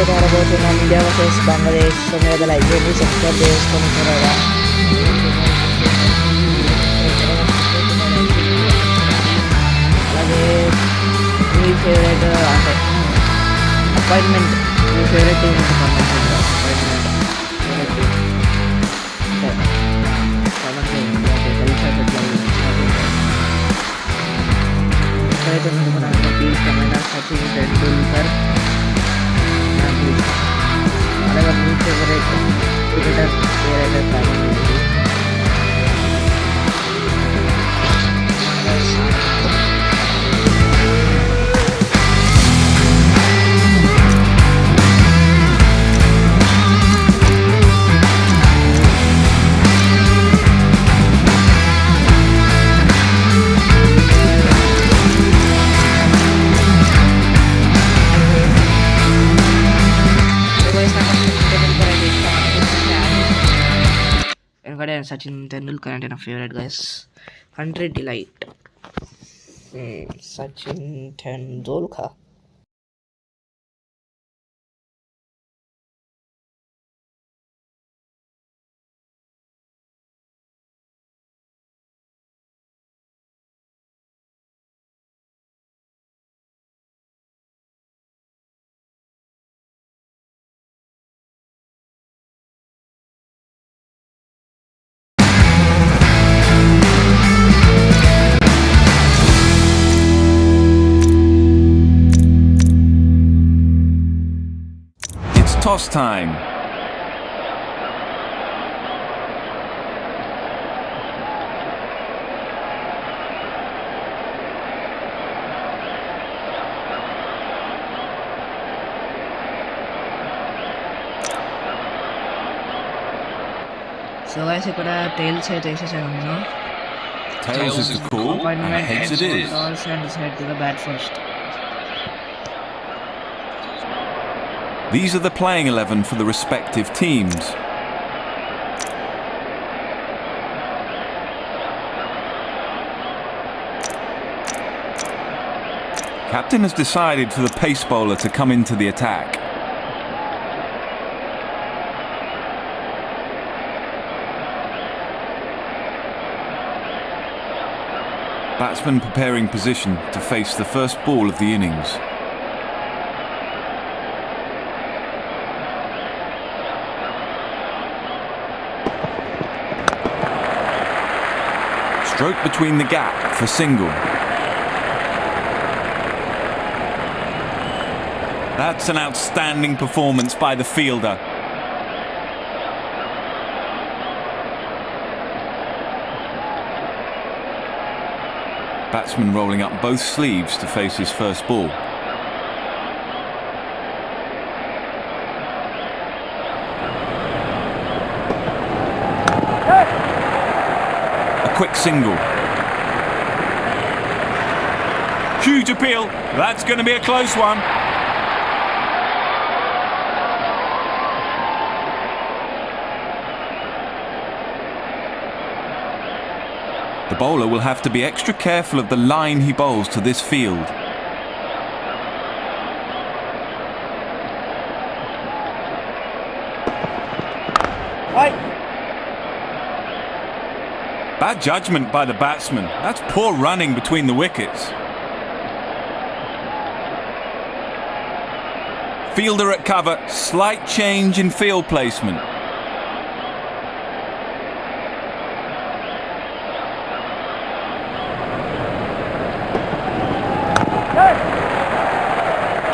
అయితే ఆడబోతున్నాం India versus Bangladesh. So మీరు అయితే లైక్ చేయండి, సబ్స్క్రైబ్ చేసుకొని చూడగా. అలాగే మీ ఫేవరెట్ అంటే అపాయింట్మెంట్, మీ ఫేవరెట్ టీం అంటే అపాయింట్మెంట్ ఫేవరెట్ టీం ఇక్కడైతే మన ఇష్టమైన సచిన్ టెండూల్కర్. అలాగే మీ ఫేవరెట్ క్రికెటర్ పేరైతే ప్రారంభించింది. Sachin Tendulkar and my favorite guys. Country delight. Sachin Tendulkar. Toss time. So guys, ఇక్కడ tails అయితే వేసేసాను నేను. Tails is the call and heads it is. Toss and decide to the bat first. These are the playing 11 for the respective teams. Captain has decided for the pace bowler to come into the attack. Batsman preparing position to face the first ball of the innings. Stroke between the gap for single. That's an outstanding performance by the fielder. Batsman rolling up both sleeves to face his first ball. Quick single. Huge appeal. That's going to be a close one. The bowler will have to be extra careful of the line he bowls to this field. Right. Bad judgment by the batsman. That's poor running between the wickets. Fielder at cover. Slight change in field placement.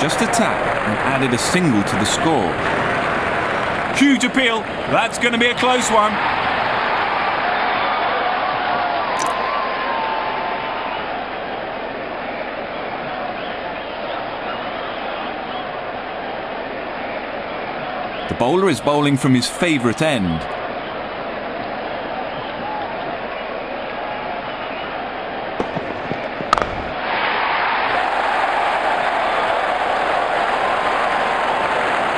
Just a tap and added a single to the score. Huge appeal. That's going to be a close one. The bowler is bowling from his favourite end.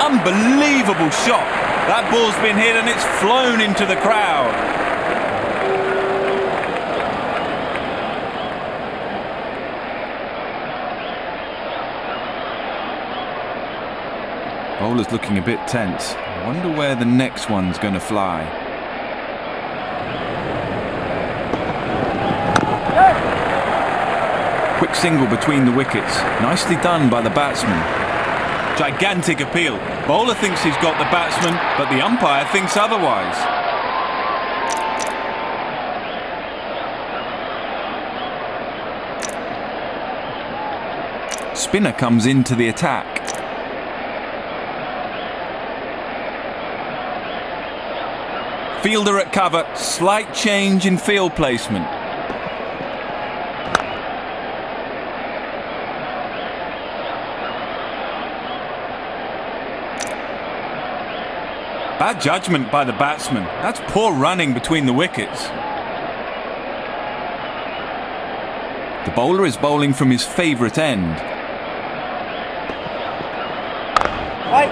Unbelievable shot. That ball's been hit and it's flown into the crowd. Bowler's looking a bit tense. I wonder where the next one's going to fly. Quick single between the wickets. Nicely done by the batsman. Gigantic appeal. Bowler thinks he's got the batsman, but the umpire thinks otherwise. Spinner comes into the attack. Fielder at cover, slight change in field placement. Bad judgment by the batsman. That's poor running between the wickets. The bowler is bowling from his favourite end. Right.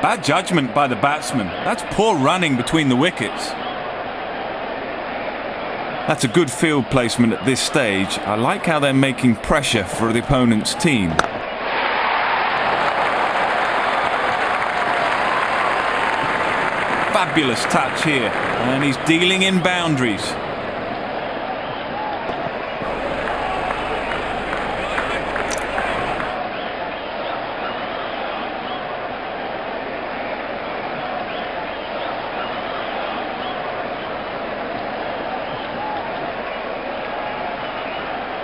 Bad judgment by the batsman. That's poor running between the wickets. That's a good field placement at this stage. I like how they're making pressure for the opponent's team. Fabulous touch here, and he's dealing in boundaries.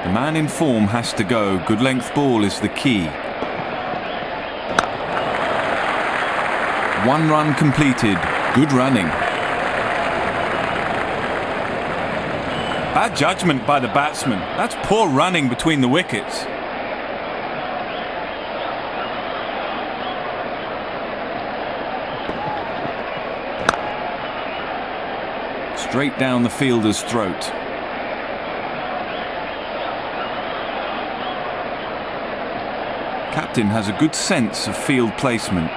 The man in form has to go. Good length ball is the key. 1 run completed. Good running. Bad judgment by the batsman. That's poor running between the wickets. Straight down the fielder's throat. Captain has a good sense of field placement.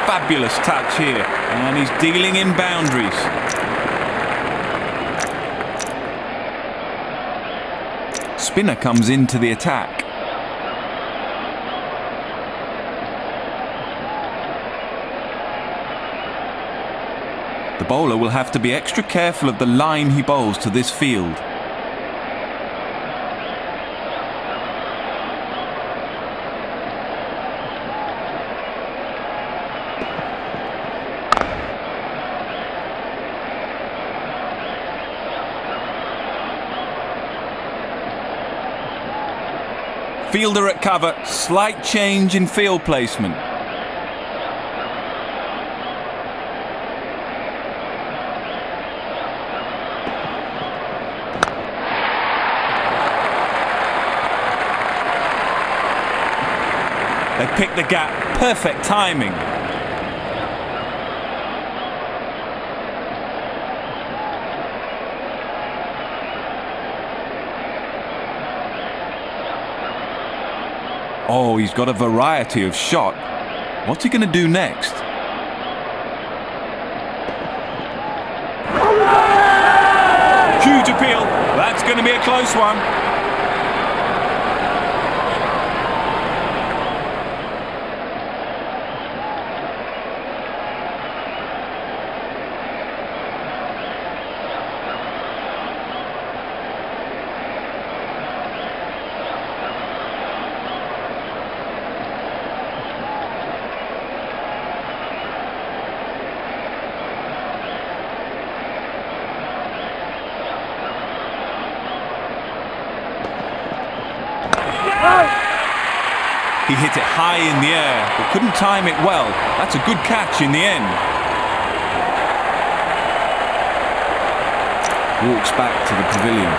Fabulous touch here, and he's dealing in boundaries. Spinner comes into the attack. The bowler will have to be extra careful of the line he bowls to this field. Fielder at cover, slight change in field placement. They pick the gap, perfect timing. Oh, he's got a variety of shot. What's he going to do next? Huge appeal. That's going to be a close one. He hit it high in the air, but couldn't time it well. That's a good catch in the end. Walks back to the pavilion.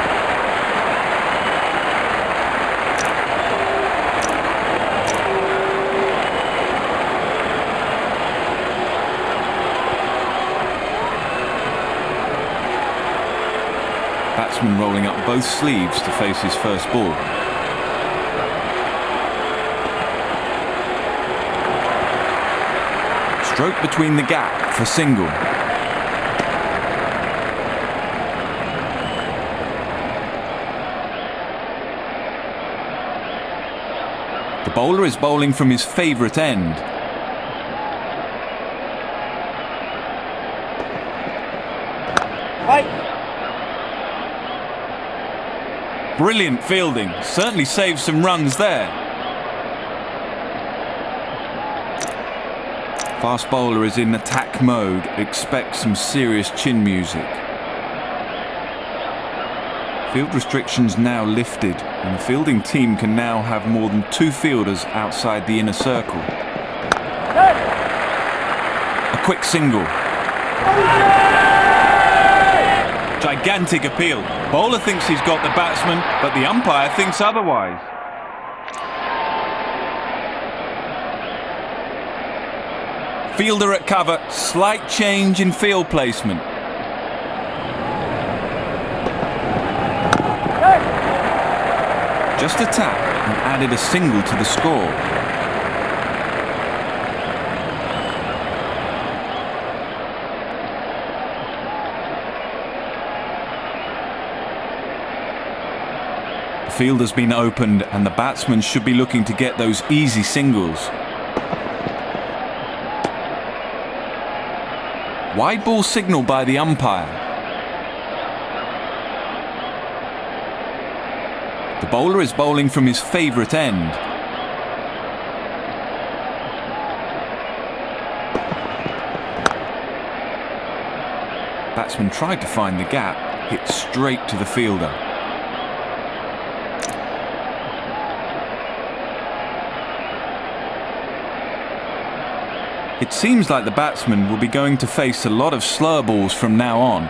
Batsman rolling up both sleeves to face his first ball. Stroke between the gap for single. The bowler is bowling from his favourite end. Brilliant fielding, certainly saved some runs there. Fast bowler is in attack mode, expect some serious chin music. Field restrictions now lifted, and the fielding team can now have more than 2 fielders outside the inner circle. A quick single. Gigantic appeal. Bowler thinks he's got the batsman, but the umpire thinks otherwise. Fielder at cover, slight change in field placement. Just a tap and added a single to the score. The field has been opened and the batsman should be looking to get those easy singles. Wide ball signal by the umpire. The bowler is bowling from his favourite end. Batsman tried to find the gap, hit straight to the fielder. It seems like the batsman will be going to face a lot of slur balls from now on.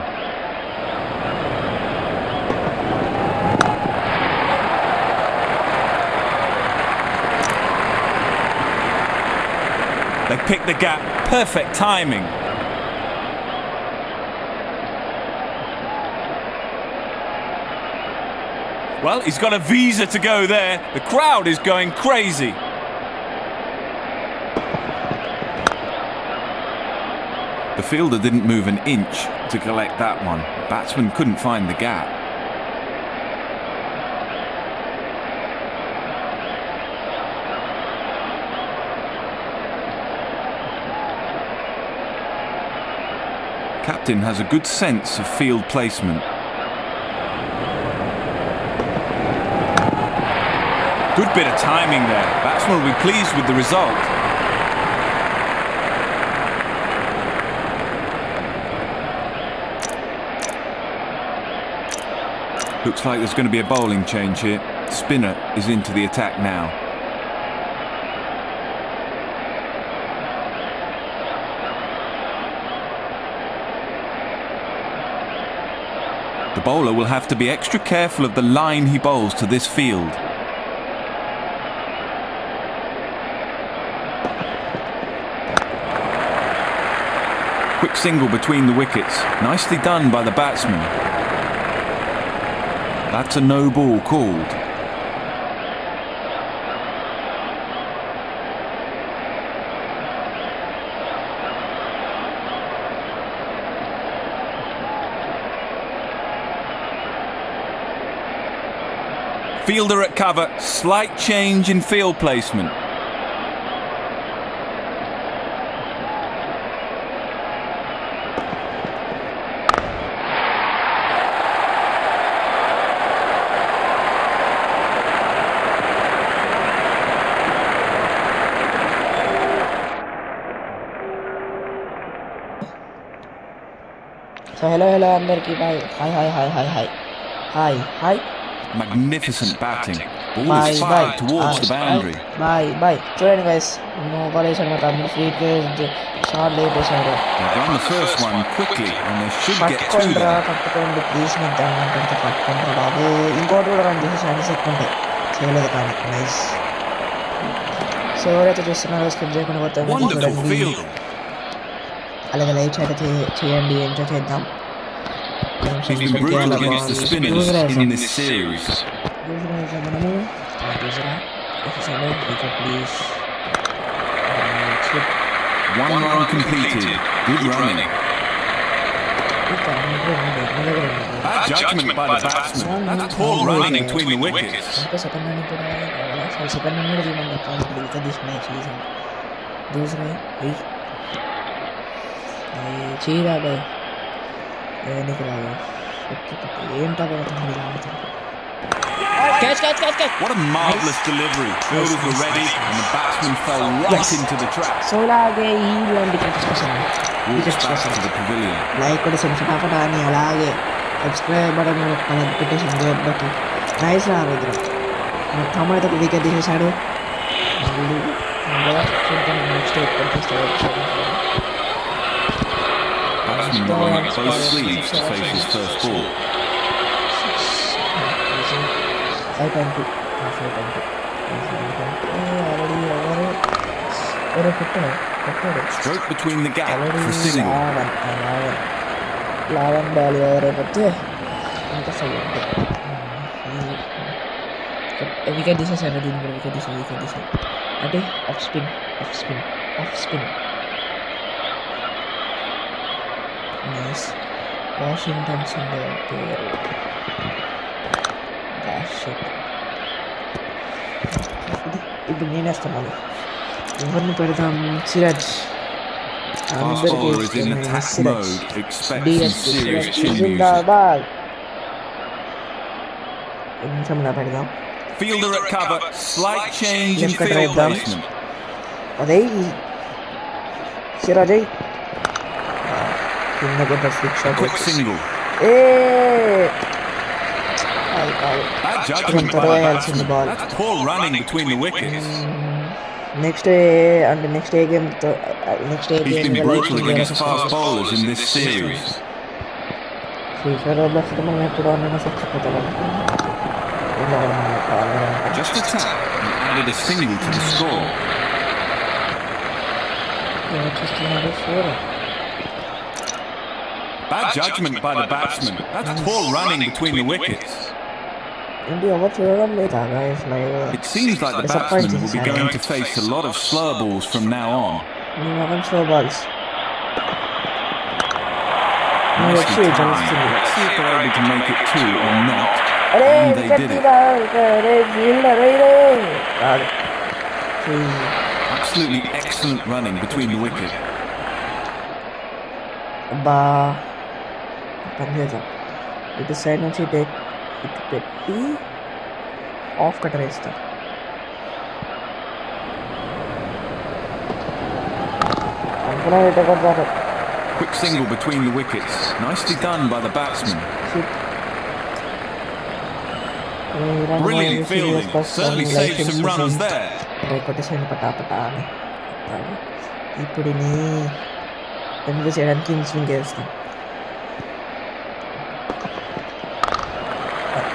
They pick the gap, perfect timing. Well, he's got a visa to go there. The crowd is going crazy. The fielder didn't move an inch to collect that one. The batsman couldn't find the gap. Captain has a good sense of field placement. Good bit of timing there. Batsman will be pleased with the result. Looks like there's going to be a bowling change here. Spinner is into the attack now. The bowler will have to be extra careful of the line he bowls to this field. Quick single between the wickets. Nicely done by the batsman. That's a no ball called. Fielder at cover, slight change in field placement. So hello అందరికి hi. Magnificent batting. Ball is fired towards the boundary. Bye. చూడండి guys, over వేసాడు మా తమ్ముడు free shot లేపేశాడు. They've run the first one quickly and they should get two there. పట్టుకోండి please మీకు దండంటే పట్టుకుంటారు బాబు. ఇంకోటి కూడా రన్ చేసే ఛాన్స్ ఎక్కువ ఉంటాయి. చేయలేదు కానీ నైస్. సో ఎవరైతే చూస్తున్నారో స్కిప్ చేయకుండా పోతే అలాగే లైక్ చేయండి, ఎంజాయ్ చేద్దాం. He's been brutal against the spinners in this series. 1 run completed. Good running. Bad judgment by the batsman. That's poor running between the wickets. Second run पूरा second run में जीवन का wicket this match है दूसरा है ये चीरा भाई ये निकला है एम टा पर catch What a marvellous delivery. Fielders were ready and the batsman fell right into the trap. So lage ee land wicket special Walks back to the pavilion. like kodu subscribe ani alage subscribe button nokkala notification bell button nice ra vidra thamma to wicket disesadu next day contest Batsman rolling up both sleeves to face his first ball. 5.2 already over और कट्टर Stroke between the gap for single. 11 ball over बच्चे इनका सही है wicket दिशा से दिन पर wicket दिशा अटे ऑफ स्पिन नाइस वाशिंगटन सुंदर ఇప్పుడు నేను వేస్తున్నాను ఎవరిని పెడతాం సిరాజ్ అందరికీ సిరాజ్ జిందాబాద్ నిమిషంలో పెడదాం Fielder at cover, slight change in field placement. అదే సిరాజ్ కింద కొట్ట switch shot Quick single. Bad judgment by the batsman. That's poor running between the wickets. Next game. He's been brutal against fast bowlers in this series. Just a tap and added a single to the score. Bad judgment by the batsman. That's poor running between the wickets. It seems like the batsman will be going to face a lot of slur balls from now on. Slow balls. Nicely timed. Let's see if they're able to make it two or not. And they did it. Absolutely excellent running between the wicket. It is side నుంచి it పెట్టి of cutter వేస్తా Quick single between the wickets. Nicely done by the batsman. Brilliant fielding. Certainly saved some runs there. కొట్టేసాను పటాపటా అని ఇప్పుడు ఎందుకు చేయడానికి inswing వేస్తాను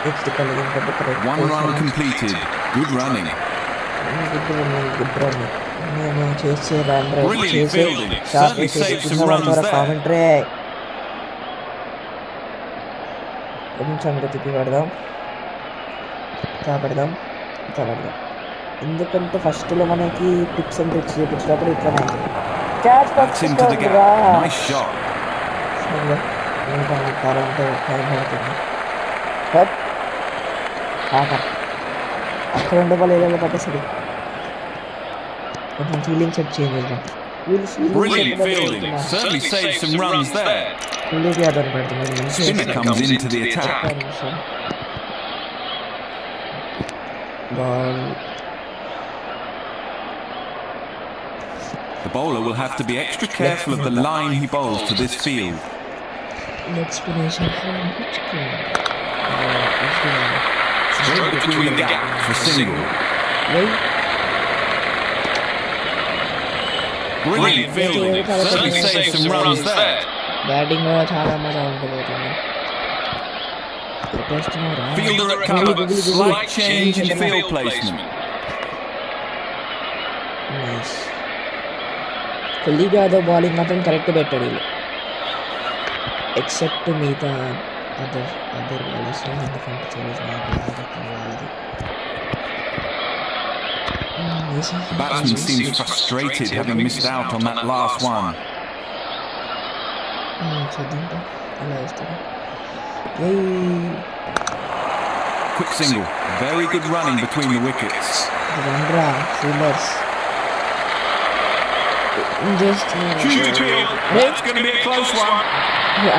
One run completed. Good running. Brilliant fielding. Certainly saved some runs there. కొంచెం తిప్పి పెడదాం పెడదాం ఎందుకంటే ఫస్ట్లో మనకి టిప్స్ అండ్ ట్రిక్స్ చూపించినప్పుడు ఇట్లా That's into the gap. Nice shot. Current time అవుతుంది అక్కడ ఉండే వాళ్ళు ఏదో పట్టేసాడు కొంచెం ఫీలింగ్ సెట్ చేయండి Brilliant fielding. Certainly saved some runs there. Spinner comes into the attack. The bowler will have to be extra careful of the line he bowls to this field. Straight between the gap for single. Brilliant fielding. Certainly saved some runs there. Batting చాలా మజా ఉండబోతుంది Fielder at cover. Slight change in field placement. Nice. Kuldeep Yadav bowling మాత్రం correct పెట్టాడు వీళ్ళు except మిగతా other bowlers ఎందుకంటే వాళ్ళది The batsman seems frustrated having missed out on that last one. చూద్దాం అలా వేస్తాడు. Quick single. Very good running between the wickets. రన్రా fielders Huge appeal. That's going to be a close one.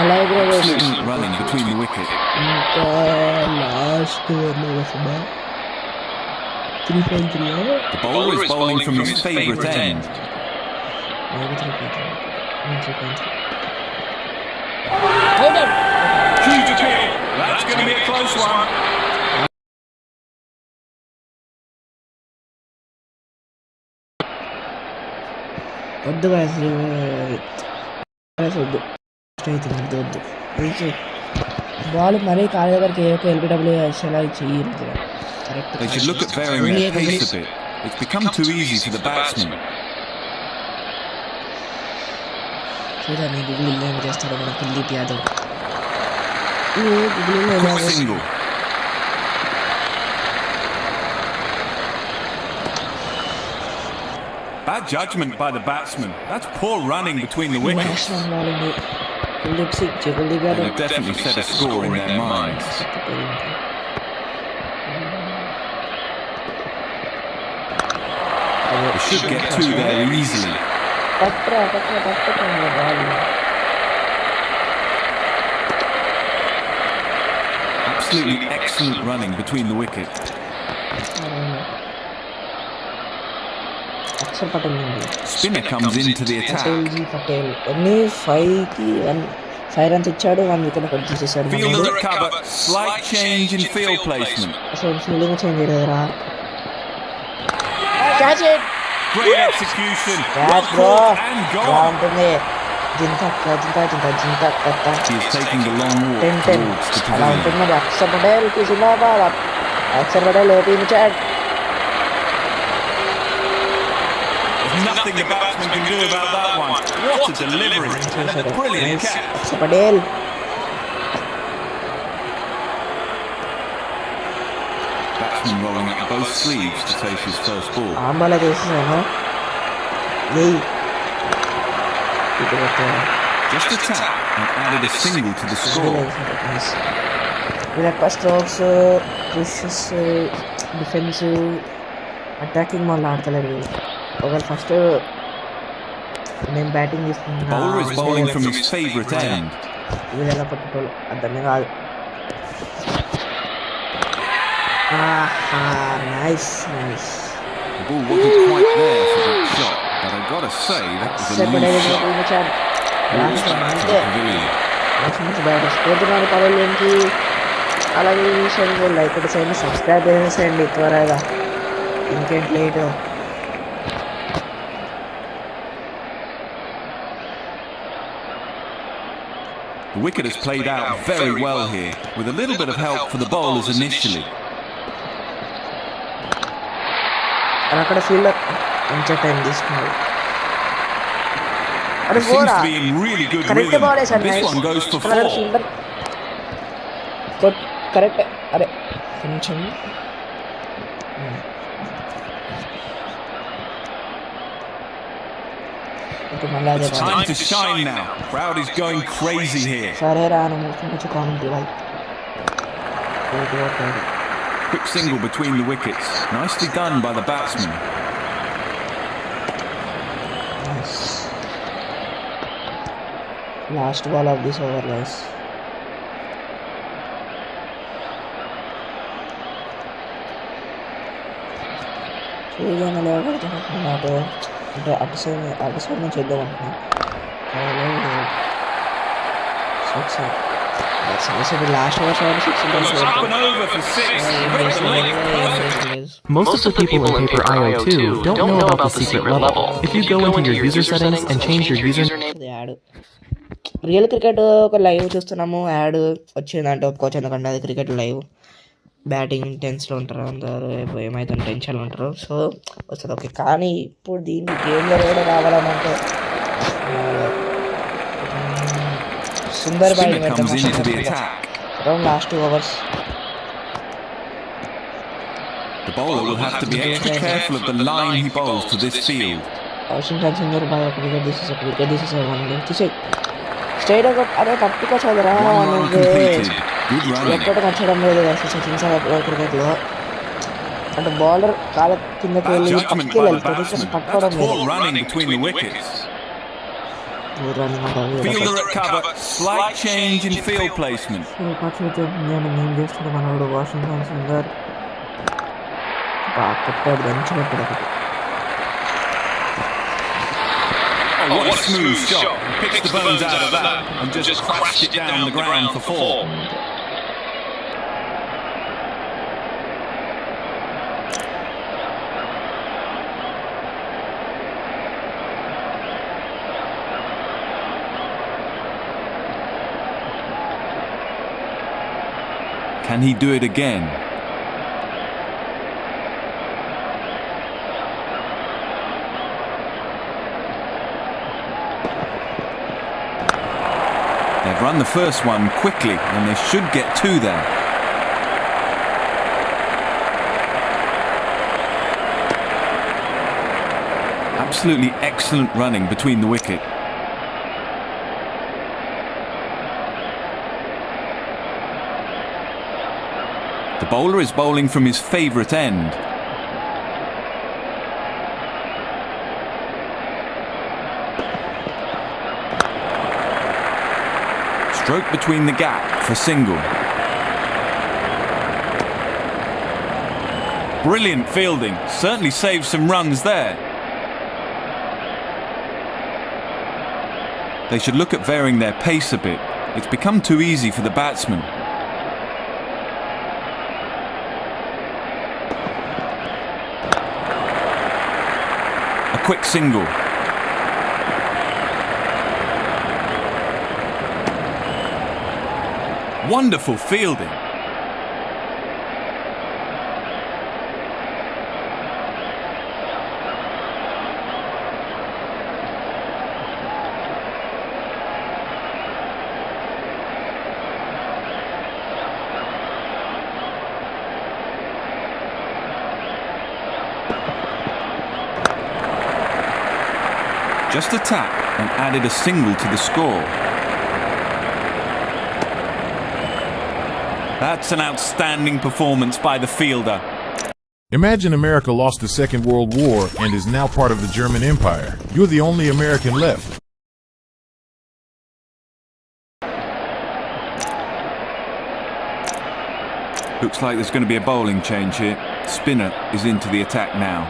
అలా కూడా Excellent running between the wicket. ఇంకా last ఓవర్లో వస్తుందా 3.3 The bowler is bowling from his favourite end. 3.3 Huge appeal. That's going to be a close one. వద్దు వద్దు వద్దు ball మరీ కాళ్ళ దగ్గరికి ఎల్బిడబ్ల్యూ అలా చెయ్యరు correct. They should look at varying their pace a bit. It's become too easy for the batsman. చూడండి గుగ్గులు ఏం చేస్తాడో మన Kuldeep Yadav. Quick single. Bad judgment by the batsman. That's poor running between the wickets. They've definitely set a score in their minds. They should get two there easily. Absolutely excellent running between the wickets. Spinner comes into the attack. ఎన్ని 5 runs ఇచ్చాడు 1 wicket ఒకటి తీసేసాడు. Fielder recover. Slight change in field placement. అసలు fielding change చేయలేదురా. Catch it. Great execution. Catch bro And gone. బాగుంటుంది. జింక He is taking the long walk 10 towards the అలా pavilion. ఉంటుంది మరి. అక్షర్ పటేల్ కి జిందాబాద్. Akshar Patel OP chat. There's nothing the batsman can do about that one. What a delivery. And a brilliant catch. Axar Patel Batsman rolling up both sleeves to take his first ball. ఆంబాలా చేసేసాను. Just a tap and added a single to the score. వీళ్ళ strokes pushes defence attacking వాళ్ళు ఆడతలేరు వీళ్ళు. ఒకవేళ first నేను batting The bowler is bowling from his favourite end. వీళ్ళు ఎలా పట్టుకోవాలి అర్థమే కాదు. Nice nice. The ball wasn't quite there for that shot, but I've got to say that was a loose shot. Balls back to the pavilion. పోతున్నారు పవన్కి. అలాగే ఈ విషయాన్ని like చేయండి, సబ్స్క్రైబ్ చేసేయండి త్వరగా, ఇంకేంటి late. The wicket has played out very well here, with a little bit of help for the bowlers initially. అక్కడ fielder మంచిగా టైం తీసుకున్నాడు. He seems to be in really good rhythm. This one goes for 4. Fielder correct. అరే కొంచెం It's time to shine now. Crowd is going crazy here. సరే రా కొంచెం comment boy. Quick single between the wickets. Nicely done by the batsman. Last ball of this over, guys. చూద్దాం ఎలా పడుతున్నా అంటే అటు సైడ్ నుంచి చేద్దాం అనుకున్నాను. Last over Most of the people in Paper IO2 don't know about the secret level. If you go into your user settings and change your username. Add real cricket ఒక live చూస్తున్నాము, add వచ్చిందంటే ఒప్పుకోవచ్చు, ఎందుకంటే అది cricket live. Batting టెన్స్లో ఉంటారు అందరు, ఏమైతే టెన్షన్లో ఉంటారు, సో వస్తుంది ఓకే. కానీ ఇప్పుడు దీన్ని గేమ్లో కూడా రావాలనంటే Sundar boy around last 2 hours. The bowler will have to be extra careful of the line he bowls to this field. Washington Sundar by a cricket, this is a cricket, this is a one day. This is straight up at a particular childra. One run completed. Good running. Sachin Saga Pro Cricket law. And the baller Kala in the Judgment by the batsman. That's poor running between the wickets. Fielder at cover. Slight change in field placement. Washington Sundar. Oh, what a smooth shot. Picks the bones out of that and just crashed it down the ground for 4. Can he do it again? They've run the first one quickly and they should get 2 there. Absolutely excellent running between the wicket. The bowler is bowling from his favourite end. Stroke between the gap for single. Brilliant fielding, certainly saved some runs there. They should look at varying their pace a bit. It's become too easy for the batsman. A quick single. Wonderful fielding. Just a tap and added a single to the score. That's an outstanding performance by the fielder. Imagine America lost the Second World War and is now part of the German Empire. You're the only American left. Looks like there's going to be a bowling change here. Spinner is into the attack now.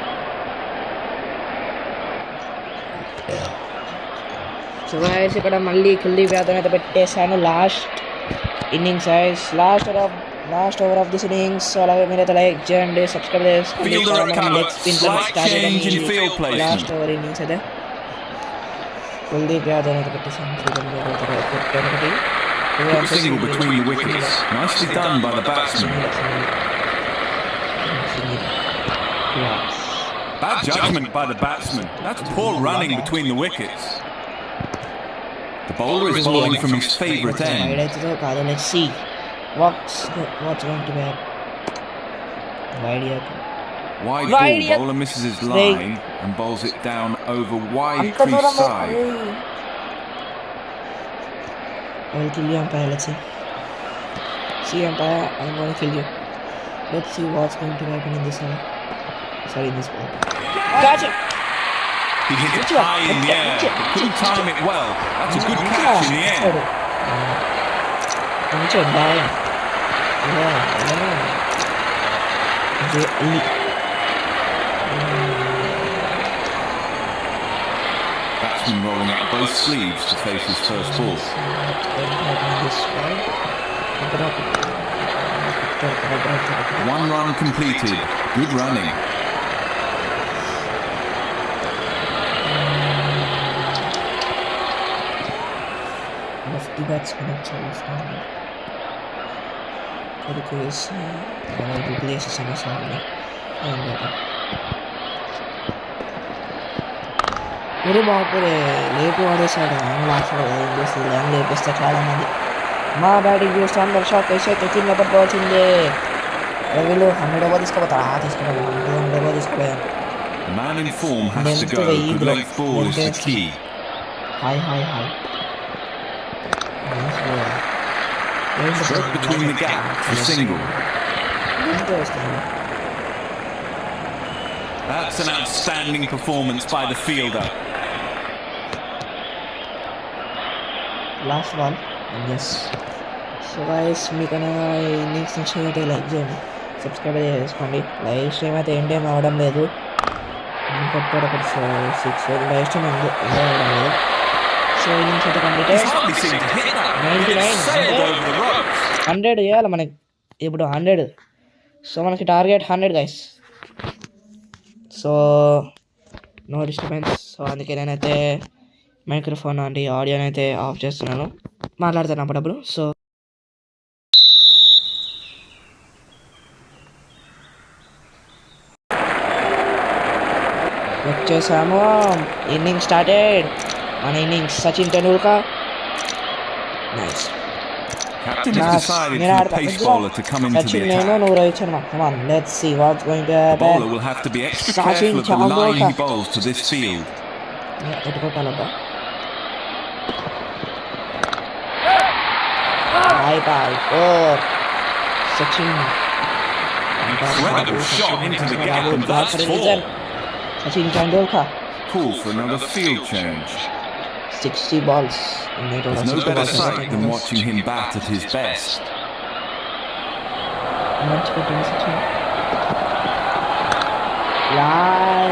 So guys, ikkada malli kulli vyadana pettesanu last innings guys, last over of this innings. So alage mere like and subscribe Fielder at cover. Slight change in field placement. Last over innings ade kulli vyadana pettesanu Single between the wickets. Nicely done by the batsman. Bad judgment by the batsman. That's poor running between the wickets. The bowler is bowling from his favourite end. Let's see what's going to happen. Wide ball. Bowler misses his line and bowls it down over wide crease side. I will kill you, umpire. Let's see. See, umpire, I'm going to kill you. Let's see what's going to happen in this one. Sorry, in this ball. Catch it! He hit it high in the air, but couldn't time it well. That's a good catch in the end. Batsman rolling out both sleeves to face his first ball. 1 run completed. Good running. The batsman chose because the place is in a sorry. Very bad for late order side and last this long latest the Kalamadi. My batting used under shot, I said, taking up a ball in the వీళ్ళు 100 over తీసుకోపోతారా తీసుకుపోయాను 200 over తీసుకుపోయాను The man in form has to go. Good length ball is the key. Hi Stroke between the gap for single. That's an outstanding performance by the fielder. Last ball yes so guys మీకు innings నచ్చినట్లయితే like చేయండి subscribe చేసుకోండి live stream అయితే ఏం time అవ్వడం లేదు ఇంకొకటి ఒకటి 6 లైవ్ స్ట్రీమ్ అవ్వడం లేదు సో ఇన్నింగ్స్ అయితే కంప్లీట్ 100 చేయాలి మనకి ఇప్పుడు 100 సో మనకి target 100 guys so no disturbance so అందుకే నేనైతే మైక్రోఫోన్ అంటే ఆడియోని అయితే ఆఫ్ చేస్తున్నాను మాట్లాడుతాను అప్పుడప్పుడు సో వచ్చేసాము ఇన్నింగ్ స్టార్టెడ్ మన innings Sachin Tendulkar nice Captain has decided for the pace bowler to come into the attack. Come on, let's see what's going to happen. The bowler will have to be extra careful of the line he bowls to this field. Bye. Oh, Sachin. Incredible shot into the gap, and that's 4. Sachin Tendulkar. Call for another field change. 60 balls. There's no better sight than watching him bat at his best.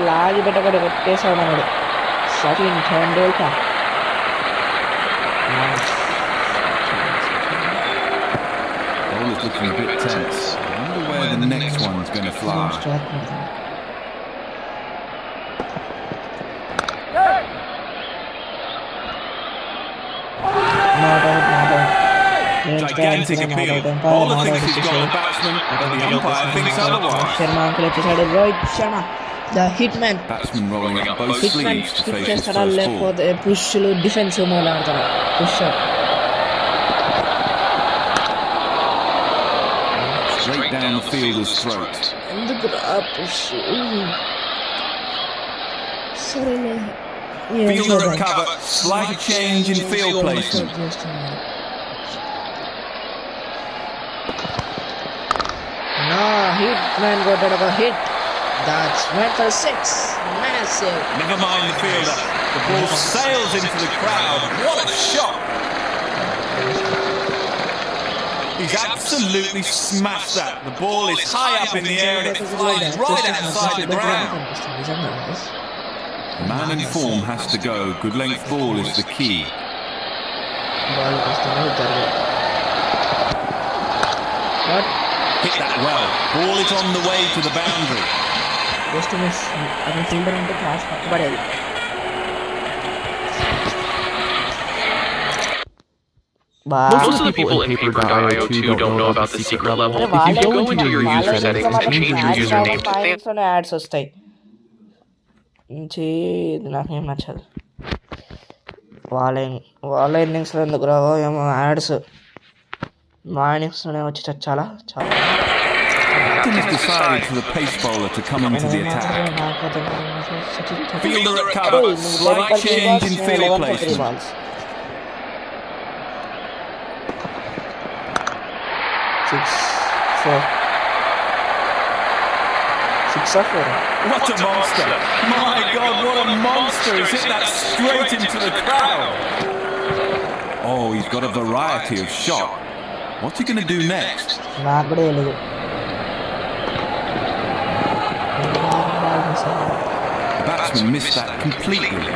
లాగి పెట్టకూడదు కొట్టేసాడు అన్నాడు Sachin Tendulkar Ball is looking a bit tense. I wonder where the next one's going to fly. Gigantic appeal. Bowler thinks he's got the batsman, but the umpire thinks otherwise. Sharma uncle వచ్చేసాడు Rohit Sharma the hit man Batsman rolling up both hit man sleeves to hit face his చేస్తాడా first ball. లేకపోతే పుష్లు defensive mode ఆడతాడా push Straight down the fielder's throat. ఎందుకు push సరేలే Fielder at cover. Slight change in field placement. Hit man got a hit. That's meant for 6. Massive. Never mind the fielder. The ball sails into the crowd. What a shot! He's absolutely smashed that. The ball is high up in the air and it flies right outside the ground. The man in form has to go. Good length ball is the key. What? Hit that well. Ball is on the way to the boundary. Just miss. I fielder into crash పక్కబడేది Most of the people in paper.io2 don't know about the secret level. If you go into your user settings and change your username to ads వస్తాయి ఇది నాకేం నచ్చదు వాళ్ళ ఇన్నింగ్స్లో ఎందుకు రావో ఏమో ads మా ఇన్నింగ్స్లోనే వచ్చి చాలా Captain has decided for the pace bowler to come into the attack. Fielder at cover. Slight change in field placement. Six or 4. What a monster! My God, what a monster! He's hit that straight into the crowd. Oh, he's got a variety of shot. What's he going to do next? The batsman missed that completely.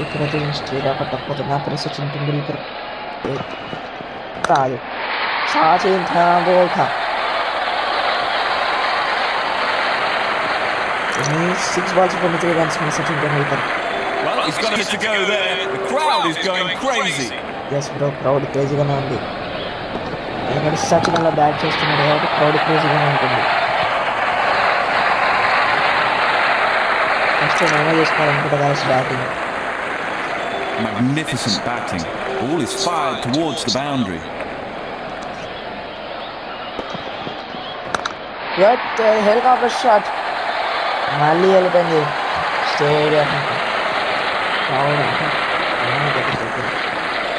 ఇక్కడైతే street పట్టకపోతున్నా Sachin Tendulkar కాదు Sachin Tendulkar 6 balls for 3 runs from Sachin Tendulkar. Well, he's got to go there. The crowd is going crazy. Yes bro, crowd crazy గానే ఉంది ఎందుకంటే సచిన్ అలా bat చేస్తున్నాడు కాబట్టి crowd క్రేజీగానే ఉంటుంది first నేనే చేసుకోవాలనుకుంటా guys batting Magnificent batting. Ball is fired towards the boundary. Helicopter shot మళ్ళీ వెళ్ళిపోయింది stadium.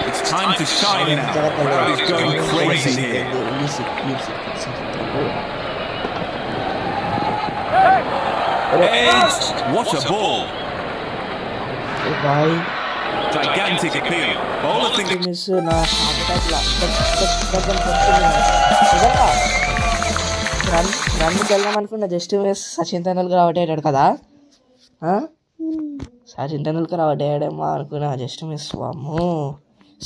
It's time to shine now. Crowd is going crazy here. Edged. What a ball. Bye. Gigantic appeal. Bowler thinking. Miss నా రన్కి వెళ్దాం అనుకున్నా, just miss. Sachin Tendulkar out అయ్యాడు కదా, Sachin Tendulkar out అయ్యాడేమో అనుకున్నా, just miss. వామ్మో.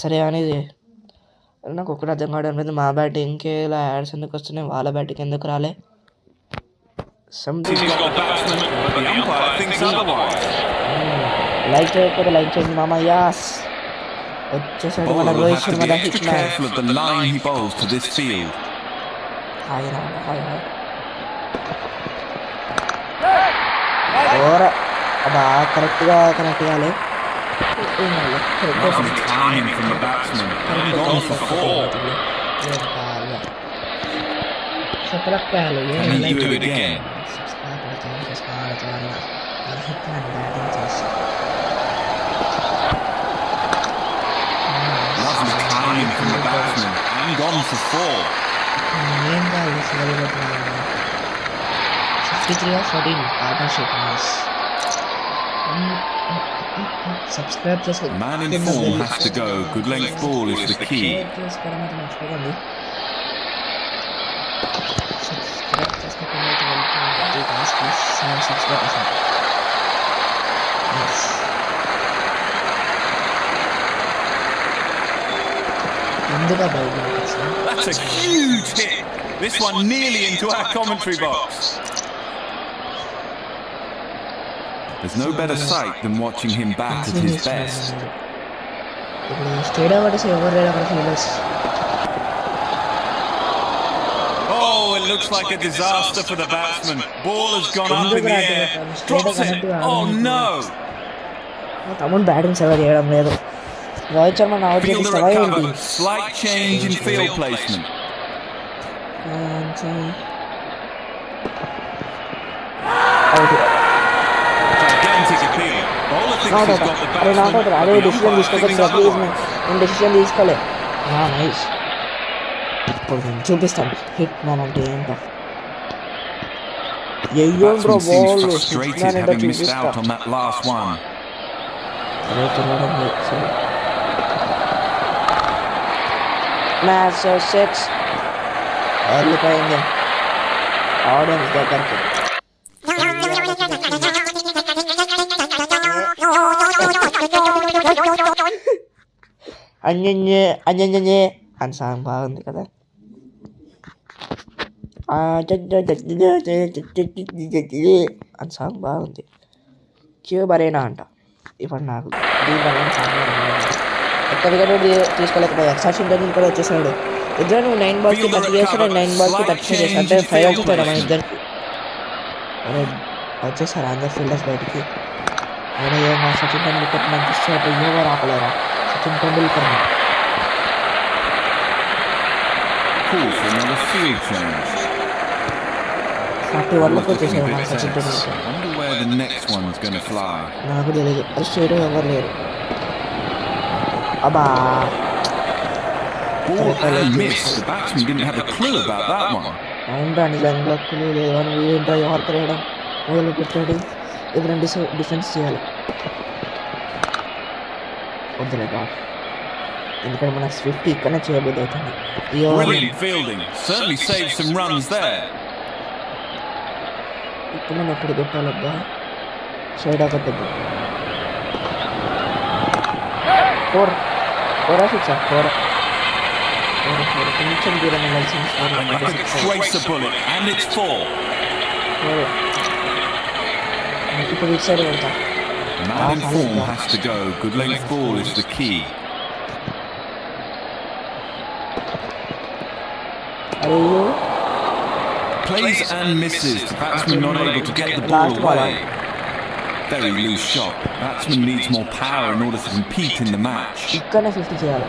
సరే అనేది నాకు ఒక్కటి అర్థం కావడం లేదు, మా బ్యాటింగ్కి ఇలా యాడ్స్ ఎందుకు వస్తున్నాయి, వాళ్ళ బ్యాటింగ్ ఎందుకు రాలే. లైక్ చేయకపోతే లైక్ చేయండి మామ. యాస్ వచ్చేసాడు మన రోహిత్ శర్మ. అబ్బా కరెక్ట్గా కనెక్ట్ కాలే. ఏం కాదు 53-14 పార్ట్నర్షిప్. సబ్స్క్రైబ్ చేసుకోండి. Man in form has to go. Good length ball is the key. చేసుకోవడం అయితే మర్చిపోకండి. సబ్స్క్రైబ్ చేసుకోకుండా అయితే వెళ్ళిపోయింది. సబ్స్క్రైబ్ చేశాను. ఎందుకు బయట? That's a huge hit. This one nearly into our commentary box. There's no better sight than watching him bat at his best. Oh, it looks like a disaster for the batsman. Ball has gone up in the air. Drops it. Oh no. Someone batting server చేయడం లేదు. Rohit Sharma out చేస్తావా ఏంటి? Slight change in field placement. అదే decision తీసుకోలేదు. నేను decision తీసుకోలే. Nice. ఇప్పుడు నేను చూపిస్తాను హిట్ మ్యాన్ అంటే ఏంటో. అయ్యో బ్రో బాల్ హిట్ మ్యాన్ అంటే చూపిస్తా. మ్యాచ్ 6 వెళ్ళిపోయింది ఆడియన్స్ దగ్గరికి. అన్యన్యే అన్యన్యే అని సాంగ్ బాగుంది కదా. అని సాంగ్ బాగుంది. గరేనా అంట. ఇప్పుడు నాకు ఎక్కడ తీసుకోలేకపోయా. సచిన్ టెండూల్కర్ వచ్చేసాడు. ఇద్దరు నువ్వు 9 balls 30 చేస్తాడు, 9 balls 30 చేస్తాడు, అంటే 5 అవుతాడు మన ఇద్దరికి. వచ్చేసారు అందరు ఫీల్డర్స్ బయటికి. ఏమో సచిన్ టెండూల్కర్ మంచి షాట్ ఎవరు ఆపలేరా సచిన్ టెండూల్కర్. 41 వచ్చేసాడు మన సచిన్ టెండూల్కర్. నాకు తెలియదు, స్టేట్ ఎవరు లేరు. అబ్బా అవునరా, నిజంగా క్లూ లేదు. ఏంటో ఎవరికి వేయడం మొదలు పెట్టాడు. ఇప్పుడు డిఫెన్స్ చేయాలి. వద్దులేదా, ఎందుకంటే మన స్విఫ్ట్ ఇక్కడనే చేయబోద్దు అవుతుంది. ఇప్పుడు నేను ఎక్కడ కొట్టాలబ్బా? సైడ్ కొట్టద్దు. 4 కొంచెం దూరం వెళ్ళాల్సింది. ఇప్పుడు ఇటు సైడ్ వెళ్తా. అయ్యో plays and misses. Batsman not able to get the ball away. Very loose shot. Batsman needs more power in order to compete in the match. ఇక్కడనే 50 చేయాలి.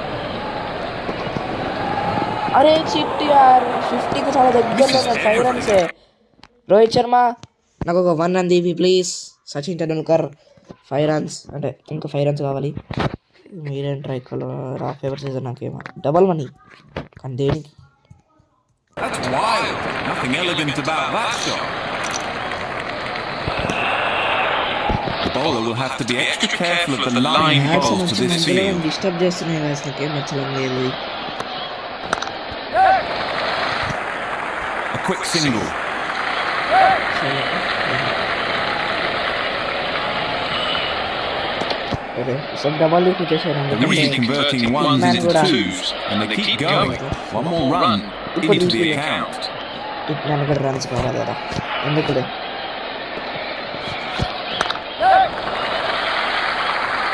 అరే చిట్టి యార్, 50కి చాలా దగ్గరలో 5 runs. రోహిత్ శర్మ నాకు ఒక 1 run Deepi please. Sachin Tendulkar 5 runs అంటే ఇంకా 5 runs కావాలి. మీరేం ట్రై కలర్ ఆ ఫేవర్ సీజన్ నాకేమో డబల్ మనీ కానీ దేనికి. That's wild. Nothing elegant about that shot. The bowler will have to be extra careful of the line he bowls to this field. Disturb చేస్తున్నాయి guys, నాకేం నచ్చడం లేదు. A quick single. Okay so double leaf చేశారు. They're really converting ones into twos, and they keep going. One more run into the account. ఇట్లా కూడా runs కావాలి కదా ఎందుకులే.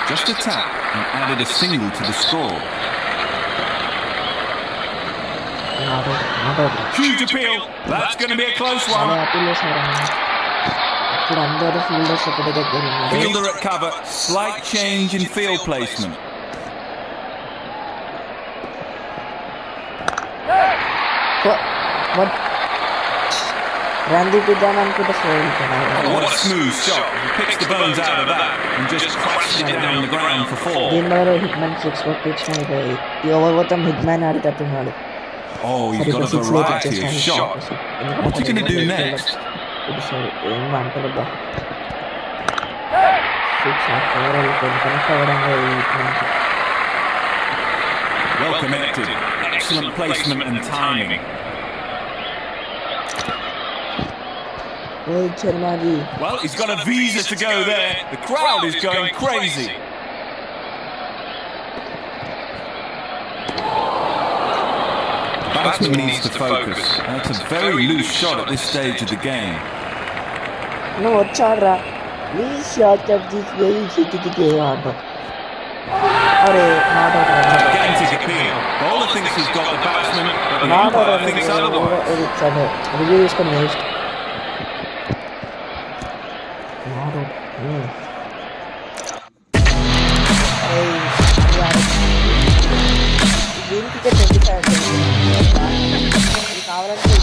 Just a tap and added a single to the score. Huge appeal. That's going to be a close one. ఇప్పుడు అందరూ fielders ఒకటి దగ్గర ఉన్నారు. Fielder at cover. Slight change in field placement. Run తీపిద్దాం అనుకుంటే phone Oh, what a smooth shot. He picks the bones out of that and just crashes it down the ground for 4. దీని బదులు hit man 6 కొట్టించిన ఈ over మొత్తం hit man ఆడితట్టున్నాడు. Oh, he's got a variety of shots. What's he going to do next? సరే ఏం అంటారు six overall connect అవ్వడంగా hit man. Well connected. Excellent placement and timing. Rohit శర్మది. Well, he's got a visa to go there. The crowd is going crazy. The batsman needs to focus. That's a very loose shot at this stage of the game. నువ్వు వచ్చాడ్రా please shot of this very సిటీకి ఆడటం. అరే not out. Gigantic appeal. Bowler thinks he's got the batsman, but the umpire thinks otherwise. Review తీసుకొని waste. కావాలంటే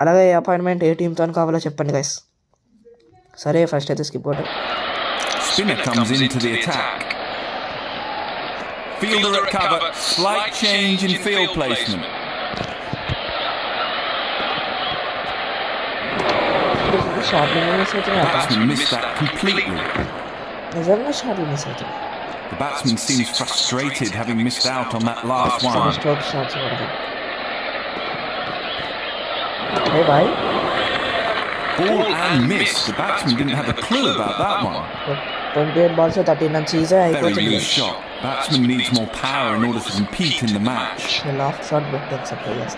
అలాగే appointment ఏ టీంతో కావాలో చెప్పండి గైస్. సరే ఫస్ట్ అయితే skip out. Spinner comes into the attack. Fielder at cover. Slight change in field placement. షార్ట్లు miss అవుతున్నాయి. Batsman missed that completely. నిజంగా షార్ట్లు మిస్ అవుతున్నాయి. The batsman seems frustrated having missed out on that last one. Stroke shots పడతాయి. Hey, bye. Ball and miss. The batsman didn't have a clue about that one. 28 balls, 13 runs. Very loose shot. Batsman needs more power in order to compete in the match. Off shot, but that's okay. Yes.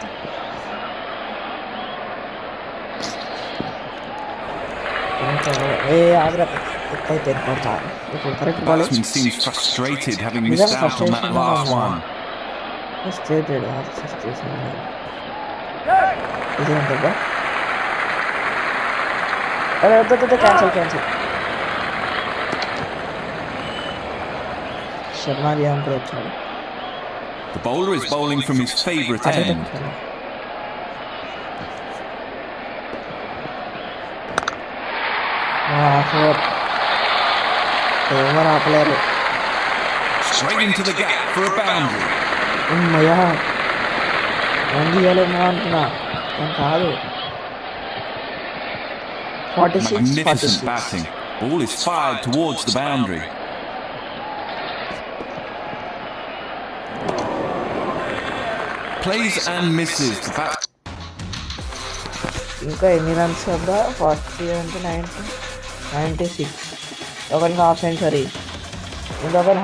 Batsman seems frustrated having missed out on that last one. Frustrated. Cancel. Sharma भी हमको अच्छा है. The bowler is bowling from his favourite end. Straight into the gap for a boundary. Maya, Andy yellow man na, kaado. 46. Magnificent batting. Ball is fired towards the boundary. Plays and misses. The bat. ఇంకా ఎన్ని runs వద్దా 40 అంటే 96 ఒకరికి half century ఇంకొకరు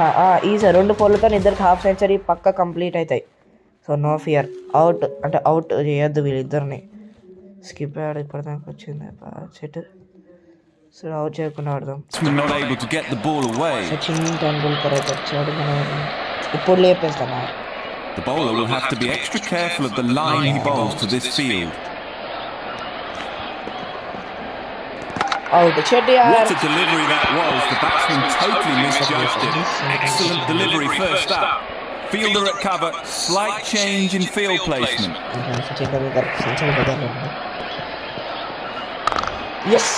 easy 2 4లతో ఇద్దరికి half century పక్క complete అవుతాయి. So no fear. అవుట్ అంటే అవుట్ చేయొద్దు వీళ్ళిద్దరిని. స్కిప్ ఆడ ఇప్పటిదాకా వచ్చింది సెట్. సో అవుట్ చేయకుండా ఆడదాం. సచిన్ టెండూల్కర్ అయితే వచ్చాడు. మనం ఇప్పుడు లేపేస్తామా. The bowler will have to be extra careful of the line he bowls to this field. Out Chettiar. What a delivery that was. The batsman totally misjudged it. Excellent delivery first up. Fielder at cover. Slight change in field placement. Sachin Tendulkar century కొట్టారు. Yes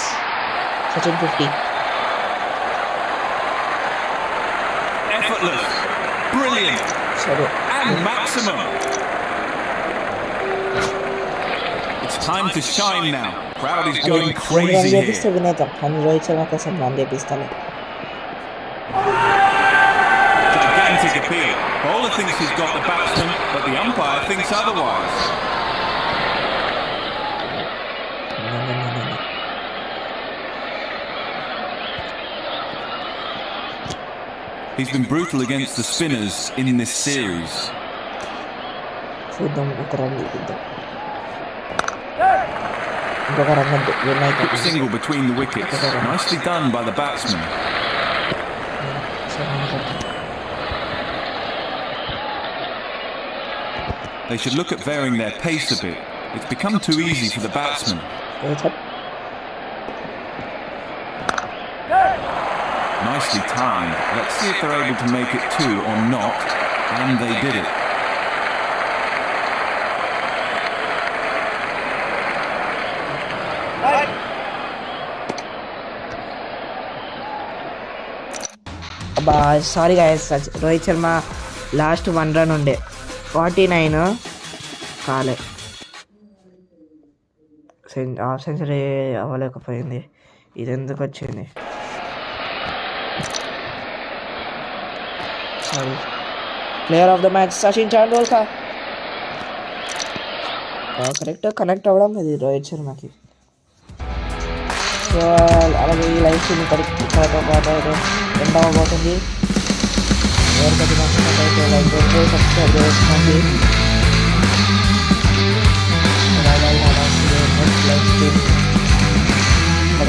Sachin 50. Effortless. Brilliant. సరే And maximum. It's time to shine now. Crowd is going crazy చేపిస్తే here. వినేద్దాం కానీ రోహిత్ శర్మ కోసం run చేపిస్తాను. Gigantic appeal. Bowler thinks he's got the batsman, but the umpire thinks otherwise. He's been brutal against the spinners in this series. చూద్దాం ఒక run చేపిద్దాం. ఇంకొక run win అయితే Quick single between the wickets. Nicely done by the batsman. They should look at varying their pace a bit. It's become too easy for the batsman. Nicely timed. Let's see if they're able to make it two or not. And they did it. అబ్బా sorry guys, Rohit Sharma last 1 run ఉండే 49 కాలే, half century అవ్వలేకపోయింది. ఇది ఎందుకు వచ్చింది? Sorry. Player of the match Sachin Tendulkar. Correct connect అవ్వడం ఇది Rohit శర్మకి. So అలాగే ఈ లైఫ్ స్ట్రీమ్ ఇక్కడతో పాటు ఎండ్ అవ్వబోతుంది. ఎవరికైతే నచ్చినట్లయితే లైక్ చేసి సబ్స్క్రైబ్ చేసుకోండి.